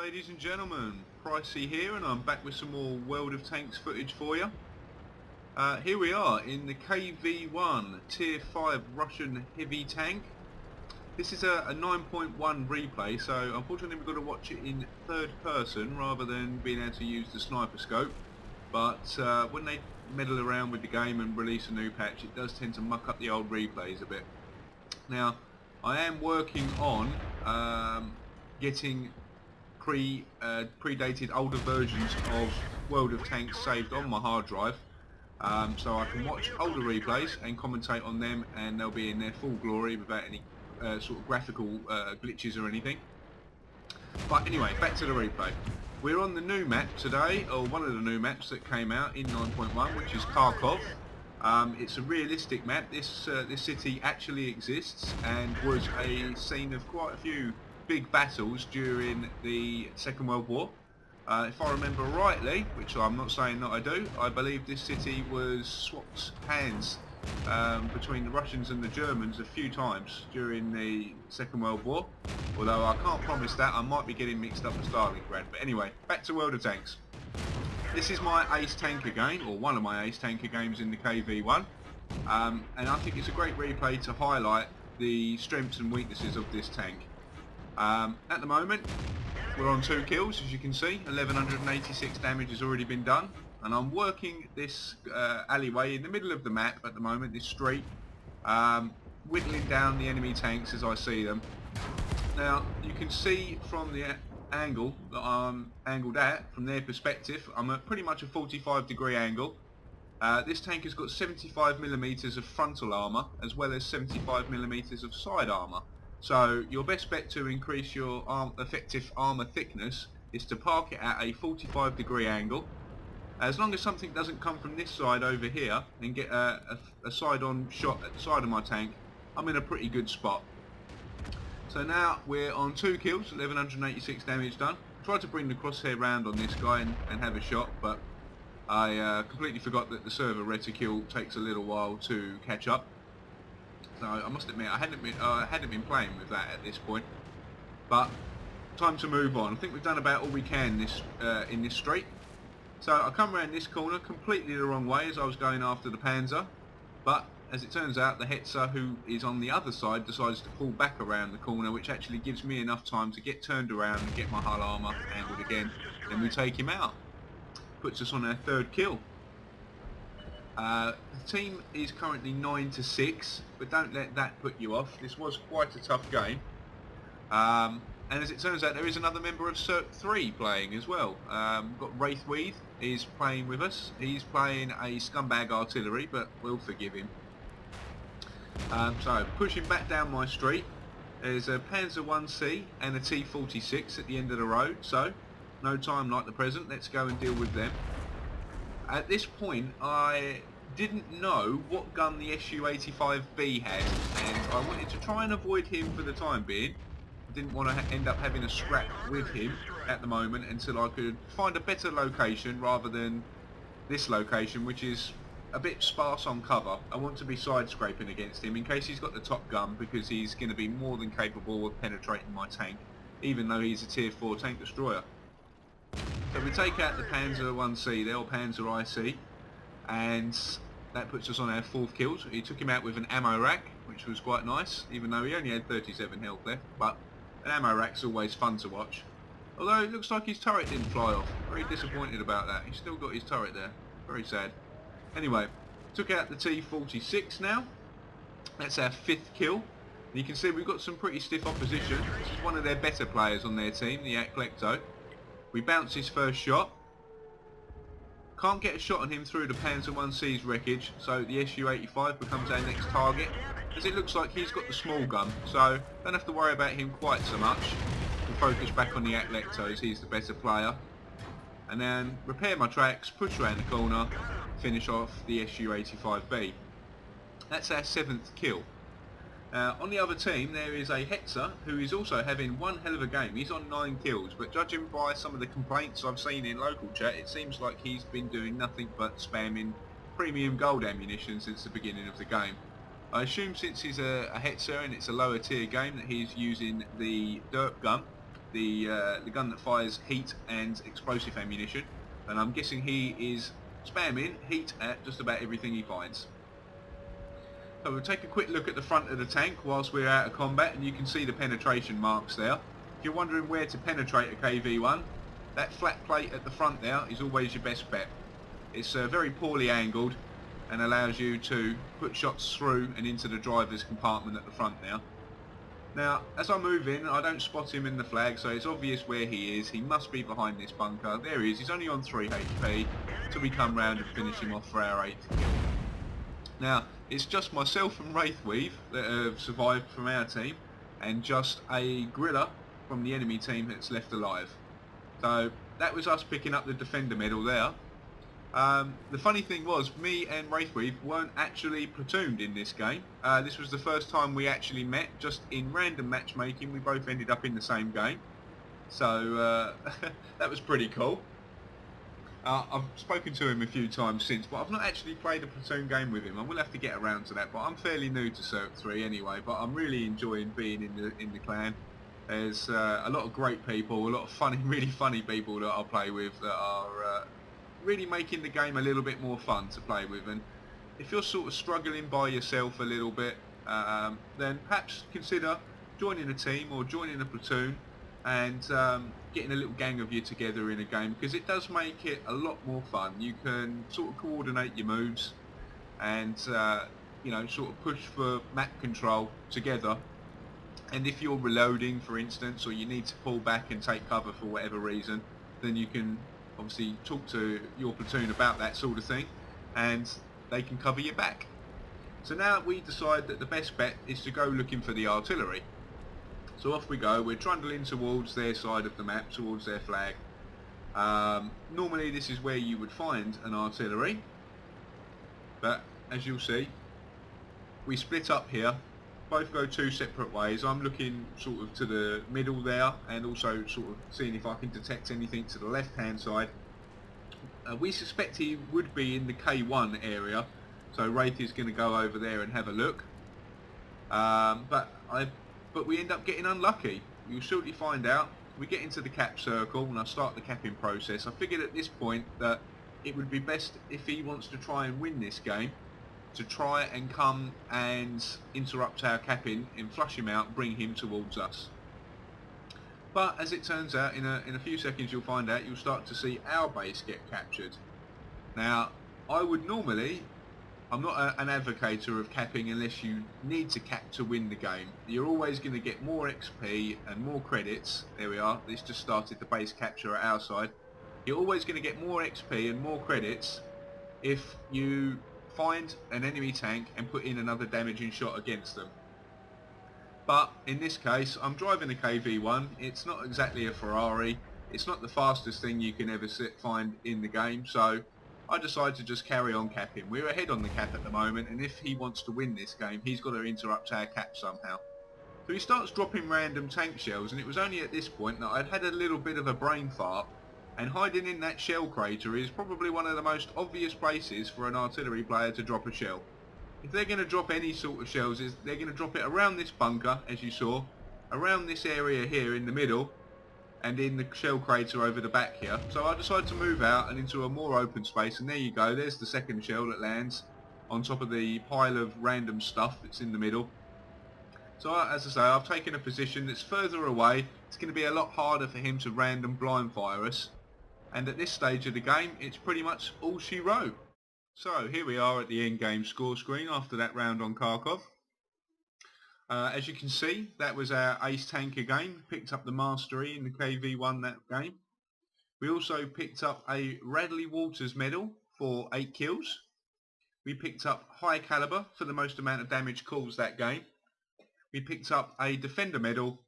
ladies and gentlemen, Pricie here, and I'm back with some more World of Tanks footage for you. Here we are in the KV1 Tier 5 Russian heavy tank. This is a 9.1 replay, so unfortunately we've got to watch it in third person rather than being able to use the sniper scope. But when they meddle around with the game and release a new patch, it does tend to muck up the old replays a bit. Now, I am working on getting predated older versions of World of Tanks saved on my hard drive, so I can watch older replays and commentate on them, and they'll be in their full glory without any sort of graphical glitches or anything. But anyway, back to the replay. We're on the new map today, or one of the new maps that came out in 9.1, which is Kharkov. It's a realistic map. This city actually exists and was a scene of quite a few big battles during the Second World War. If I remember rightly, which I'm not saying that I do, I believe this city was swapped hands between the Russians and the Germans a few times during the Second World War. Although I can't promise that, I might be getting mixed up with Stalingrad. But anyway, back to World of Tanks. This is my ace tanker game, or one of my ace tanker games in the KV1, and I think it's a great replay to highlight the strengths and weaknesses of this tank. At the moment, we're on 2 kills, as you can see. 1186 damage has already been done, and I'm working this alleyway in the middle of the map at the moment, this street, whittling down the enemy tanks as I see them. Now, you can see from the angle that I'm angled at, from their perspective, I'm at pretty much a 45-degree angle. This tank has got 75mm of frontal armour as well as 75mm of side armour. So your best bet to increase your effective armour thickness is to park it at a 45-degree angle. As long as something doesn't come from this side over here and get a side-on shot at the side of my tank, I'm in a pretty good spot. So now we're on 2 kills, 1186 damage done. Tried to bring the crosshair round on this guy and have a shot, but I completely forgot that the server reticule takes a little while to catch up. So I must admit I hadn't been playing with that at this point. But time to move on. I think we've done about all we can in this street. So I come around this corner completely the wrong way as I was going after the Panzer, but as it turns out, the Hetzer, who is on the other side, decides to pull back around the corner, which actually gives me enough time to get turned around and get my hull armour angled again. Then we take him out. Puts us on our 3rd kill. The team is currently 9-6, but don't let that put you off. This was quite a tough game. And as it turns out, there is another member of Circ 3 playing as well. We've got Wraithweed is playing with us. He's playing a scumbag artillery, but we'll forgive him. So pushing back down my street, there's a Panzer 1C and a T-46 at the end of the road, so no time like the present, let's go and deal with them. At this point I didn't know what gun the Su-85B had, and I wanted to try and avoid him for the time being. I didn't want to end up having a scrap with him at the moment until I could find a better location rather than this location, which is a bit sparse on cover. I want to be side scraping against him in case he's got the top gun, because he's going to be more than capable of penetrating my tank, even though he's a tier 4 tank destroyer. So we take out the Panzer 1C there, or Panzer IC, and that puts us on our 4th kill. So he took him out with an ammo rack, which was quite nice, even though he only had 37 health left, but an ammo rack's always fun to watch. Although it looks like his turret didn't fly off. Very disappointed about that. He's still got his turret there. Very sad. Anyway, took out the T-46 now. That's our 5th kill. And you can see we've got some pretty stiff opposition. This is one of their better players on their team, the Atlekto. We bounce his first shot. Can't get a shot on him through the Panzer 1C's wreckage, so the Su-85 becomes our next target, as it looks like he's got the small gun, so don't have to worry about him quite so much. We'll focus back on the Atlektos, he's the better player. And then repair my tracks, push around the corner, finish off the Su-85B. That's our 7th kill. On the other team there is a Hetzer who is also having one hell of a game. He's on 9 kills, but judging by some of the complaints I've seen in local chat, it seems like he's been doing nothing but spamming premium gold ammunition since the beginning of the game. I assume since he's a Hetzer and it's a lower tier game that he's using the derp gun, the gun that fires heat and explosive ammunition, and I'm guessing he is spamming heat at just about everything he finds. So we'll take a quick look at the front of the tank whilst we're out of combat, and you can see the penetration marks there. If you're wondering where to penetrate a KV1, that flat plate at the front there is always your best bet. It's very poorly angled and allows you to put shots through and into the driver's compartment at the front there. Now, as I move in, I don't spot him in the flag, so it's obvious where he is. He must be behind this bunker. There he is. He's only on 3 HP until we come round and finish him off for our 8th kill. Now, it's just myself and Wraithweave that have survived from our team, and just a griller from the enemy team that's left alive. So that was us picking up the Defender medal there. The funny thing was, me and Wraithweave weren't actually platooned in this game. This was the first time we actually met. Just in random matchmaking, we both ended up in the same game. So that was pretty cool. I've spoken to him a few times since, but I've not actually played a platoon game with him. I will have to get around to that, but I'm fairly new to Circ 3 anyway, but I'm really enjoying being in the clan. There's a lot of great people, a lot of funny, really funny people that I'll play with that are really making the game a little bit more fun to play with. And if you're sort of struggling by yourself a little bit, then perhaps consider joining a team or joining a platoon and getting a little gang of you together in a game, because it does make it a lot more fun. You can sort of coordinate your moves and you know, sort of push for map control together. And if you're reloading, for instance, or you need to pull back and take cover for whatever reason, then you can obviously talk to your platoon about that sort of thing, and they can cover your back. So now we decide that the best bet is to go looking for the artillery. So off we go. We're trundling towards their side of the map, towards their flag. Normally this is where you would find an artillery, but as you'll see, we split up here, both go 2 separate ways. I'm looking sort of to the middle there, and also sort of seeing if I can detect anything to the left hand side. We suspect he would be in the K1 area, so Wraith is going to go over there and have a look. But we end up getting unlucky. You'll shortly find out. We get into the cap circle and I start the capping process. I figured at this point that it would be best, if he wants to try and win this game, to try and come and interrupt our capping and flush him out, bring him towards us. But as it turns out, in a few seconds you'll find out, you'll start to see our base get captured. Now, I would normally, I'm not an advocator of capping unless you need to cap to win the game. You're always going to get more XP and more credits. There we are, this just started the base capture at our side. You're always going to get more XP and more credits if you find an enemy tank and put in another damaging shot against them. But in this case, I'm driving a KV1. It's not exactly a Ferrari. It's not the fastest thing you can ever find in the game, so I decided to just carry on capping. We're ahead on the cap at the moment, and if he wants to win this game, he's got to interrupt our cap somehow. So he starts dropping random tank shells, and it was only at this point that I'd had a little bit of a brain fart, and hiding in that shell crater is probably one of the most obvious places for an artillery player to drop a shell. If they're going to drop any sort of shells, they're going to drop it around this bunker, as you saw, around this area here in the middle, and in the shell crater over the back here. So I decided to move out and into a more open space, and there you go, there's the second shell that lands on top of the pile of random stuff that's in the middle. So as I say, I've taken a position that's further away. It's going to be a lot harder for him to random blind fire us, and at this stage of the game it's pretty much all she wrote. So here we are at the end game score screen after that round on Kharkov. As you can see, that was our ace tank again. Picked up the mastery in the KV1 that game. We also picked up a Radley Walters medal for 8 kills. We picked up high caliber for the most amount of damage caused that game. We picked up a Defender medal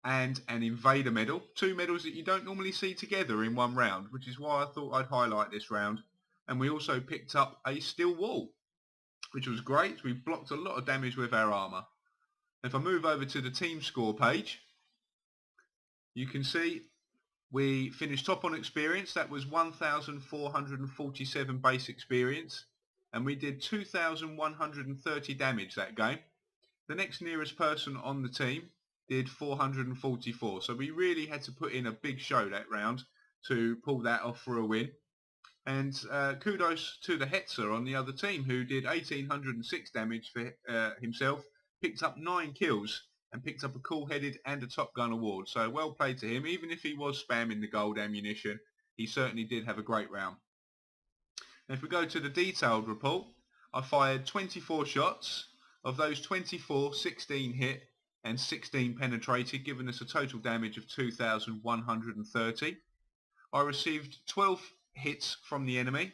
and an Invader medal. 2 medals that you don't normally see together in one round, which is why I thought I'd highlight this round. And we also picked up a steel wall, which was great. We blocked a lot of damage with our armour. If I move over to the team score page, you can see we finished top on experience. That was 1,447 base experience, and we did 2,130 damage that game. The next nearest person on the team did 444. So we really had to put in a big show that round to pull that off for a win. And kudos to the Hetzer on the other team, who did 1,806 damage for himself, picked up 9 kills, and picked up a cool-headed and a Top Gun award. So well played to him. Even if he was spamming the gold ammunition, he certainly did have a great round. And if we go to the detailed report, I fired 24 shots. Of those 24, 16 hit and 16 penetrated, giving us a total damage of 2,130. I received 12 hits from the enemy,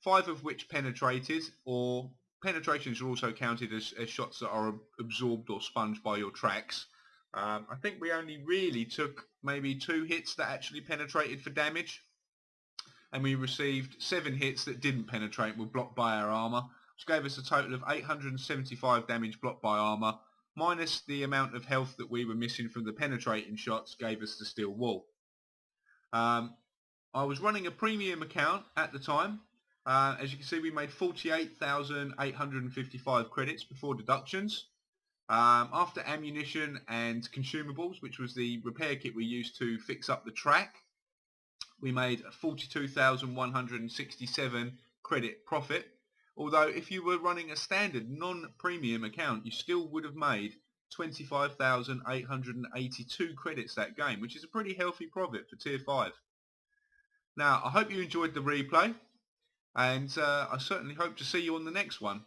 5 of which penetrated, or penetrations are also counted as shots that are absorbed or sponged by your tracks. I think we only really took maybe 2 hits that actually penetrated for damage, and we received 7 hits that didn't penetrate and were blocked by our armour, which gave us a total of 875 damage blocked by armour, minus the amount of health that we were missing from the penetrating shots gave us the steel wall. I was running a premium account at the time. As you can see, we made 48,855 credits before deductions. After ammunition and consumables, which was the repair kit we used to fix up the track, we made 42,167 credit profit. Although if you were running a standard non-premium account, you still would have made 25,882 credits that game, which is a pretty healthy profit for tier 5. Now, I hope you enjoyed the replay, and I certainly hope to see you on the next one.